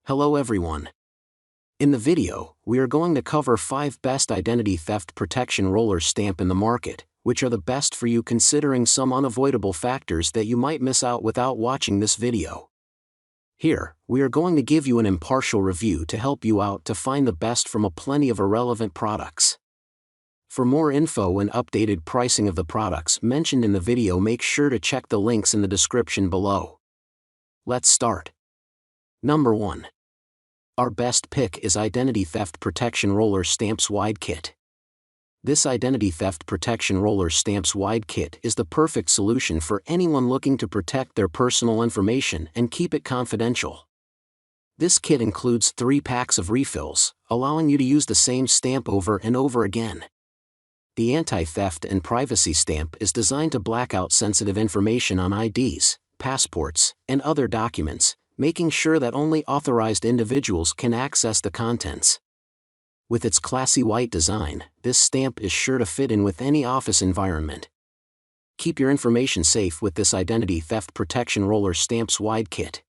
Hello everyone. In the video, we are going to cover 5 best identity theft protection roller stamp in the market, which are the best for you considering some unavoidable factors that you might miss out without watching this video. Here, we are going to give you an impartial review to help you out to find the best from a plenty of irrelevant products. For more info and updated pricing of the products mentioned in the video, make sure to check the links in the description below. Let's start. Number 1. Our best pick is Identity Theft Protection Roller Stamps Wide Kit. This Identity Theft Protection Roller Stamps Wide Kit is the perfect solution for anyone looking to protect their personal information and keep it confidential. This kit includes 3 packs of refills, allowing you to use the same stamp over and over again. The anti-theft and privacy stamp is designed to black out sensitive information on IDs, passports, and other documents, making sure that only authorized individuals can access the contents. With its classy white design, this stamp is sure to fit in with any office environment. Keep your information safe with this Identity Theft Protection Roller Stamps Wide Kit.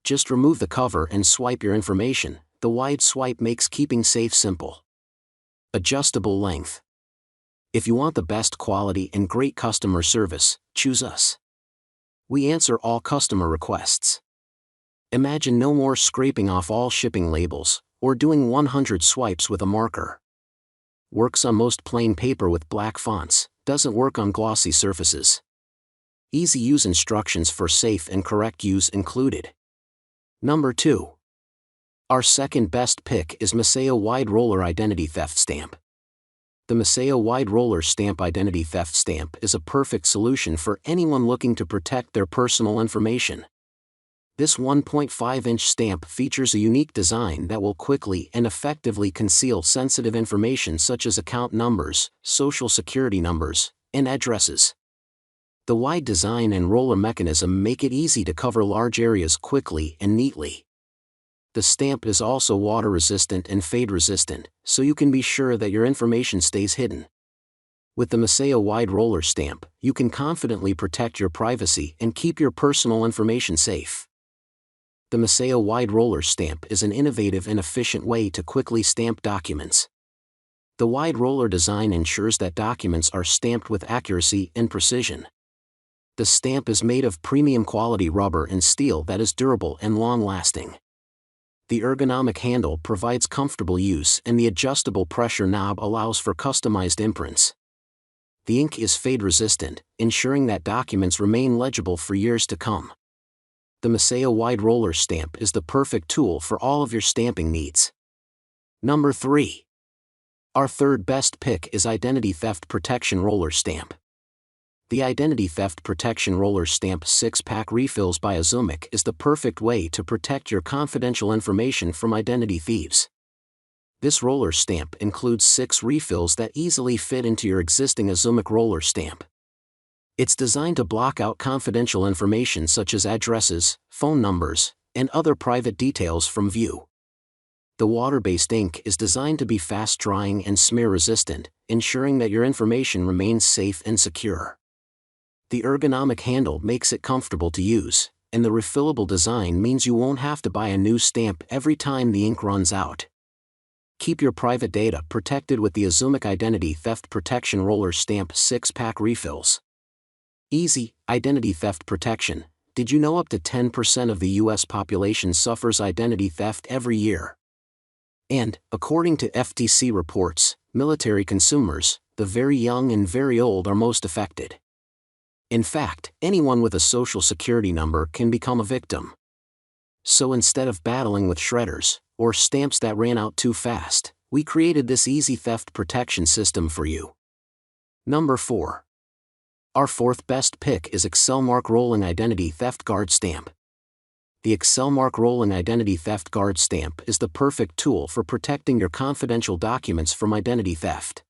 Just remove the cover and swipe your information. The wide swipe makes keeping safe simple. Adjustable length. If you want the best quality and great customer service, choose us. We answer all customer requests. Imagine no more scraping off all shipping labels, or doing 100 swipes with a marker. Works on most plain paper with black fonts, doesn't work on glossy surfaces. Easy use instructions for safe and correct use included. Number 2. Our second best pick is Miseyo Wide Roller Identity Theft Stamp. The Miseyo Wide Roller Stamp Identity Theft Stamp is a perfect solution for anyone looking to protect their personal information. This 1.5-inch stamp features a unique design that will quickly and effectively conceal sensitive information such as account numbers, social security numbers, and addresses. The wide design and roller mechanism make it easy to cover large areas quickly and neatly. The stamp is also water-resistant and fade-resistant, so you can be sure that your information stays hidden. With the Miseyo Wide Roller Stamp, you can confidently protect your privacy and keep your personal information safe. The Miseyo Wide Roller Stamp is an innovative and efficient way to quickly stamp documents. The wide roller design ensures that documents are stamped with accuracy and precision. The stamp is made of premium quality rubber and steel that is durable and long-lasting. The ergonomic handle provides comfortable use and the adjustable pressure knob allows for customized imprints. The ink is fade-resistant, ensuring that documents remain legible for years to come. The Miseyo Wide Roller Stamp is the perfect tool for all of your stamping needs. Number 3. Our third best pick is Identity Theft Protection Roller Stamp. The Identity Theft Protection Roller Stamp 6-pack refills by ExcelMark is the perfect way to protect your confidential information from identity thieves. This roller stamp includes 6 refills that easily fit into your existing ExcelMark roller stamp. It's designed to block out confidential information such as addresses, phone numbers, and other private details from view. The water-based ink is designed to be fast-drying and smear-resistant, ensuring that your information remains safe and secure. The ergonomic handle makes it comfortable to use, and the refillable design means you won't have to buy a new stamp every time the ink runs out. Keep your private data protected with the ExcelMark Identity Theft Protection Roller Stamp 6-pack refills. Easy identity theft protection. Did you know up to 10% of the US population suffers identity theft every year? And, according to FTC reports, military consumers, the very young and very old, are most affected. In fact, anyone with a social security number can become a victim. So instead of battling with shredders, or stamps that ran out too fast, we created this easy theft protection system for you. Number 4. Our fourth best pick is ExcelMark Rolling Identity Theft Guard Stamp. The ExcelMark Rolling Identity Theft Guard Stamp is the perfect tool for protecting your confidential documents from identity theft.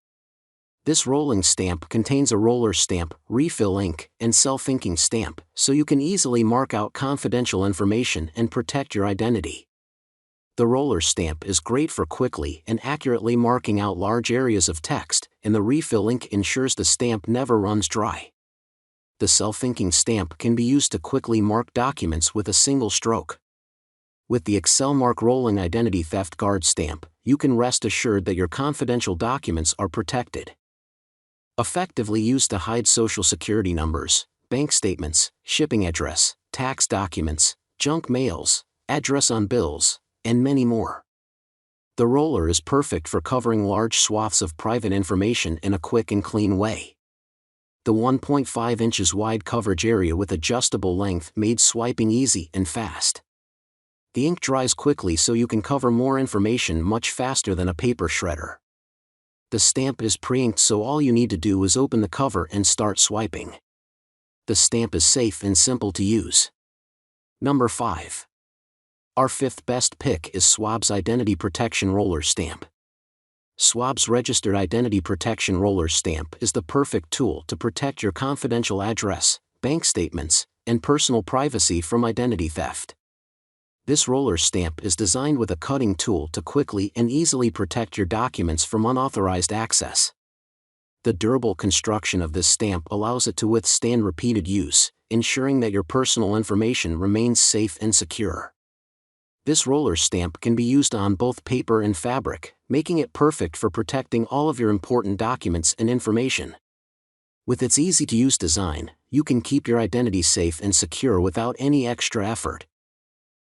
This rolling stamp contains a roller stamp, refill ink, and self-inking stamp, so you can easily mark out confidential information and protect your identity. The roller stamp is great for quickly and accurately marking out large areas of text, and the refill ink ensures the stamp never runs dry. The self-inking stamp can be used to quickly mark documents with a single stroke. With the ExcelMark Rolling Identity Theft Guard stamp, you can rest assured that your confidential documents are protected. Effectively used to hide social security numbers, bank statements, shipping address, tax documents, junk mails, address on bills, and many more. The roller is perfect for covering large swaths of private information in a quick and clean way. The 1.5 inches wide coverage area with adjustable length made swiping easy and fast. The ink dries quickly so you can cover more information much faster than a paper shredder. The stamp is pre-inked so all you need to do is open the cover and start swiping. The stamp is safe and simple to use. Number 5. Our 5th best pick is Swabs Identity Protection Roller Stamp. Swabs Registered Identity Protection Roller Stamp is the perfect tool to protect your confidential address, bank statements, and personal privacy from identity theft. This roller stamp is designed with a cutting tool to quickly and easily protect your documents from unauthorized access. The durable construction of this stamp allows it to withstand repeated use, ensuring that your personal information remains safe and secure. This roller stamp can be used on both paper and fabric, making it perfect for protecting all of your important documents and information. With its easy-to-use design, you can keep your identity safe and secure without any extra effort.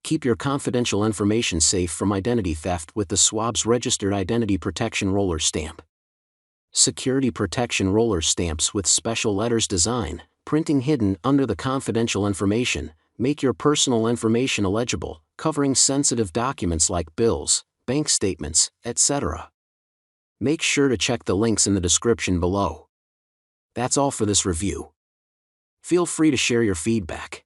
Keep your confidential information safe from identity theft with the Swabs Registered Identity Protection Roller Stamp. Security protection roller stamps with special letters design, printing hidden under the confidential information, make your personal information illegible, covering sensitive documents like bills, bank statements, etc. Make sure to check the links in the description below. That's all for this review. Feel free to share your feedback.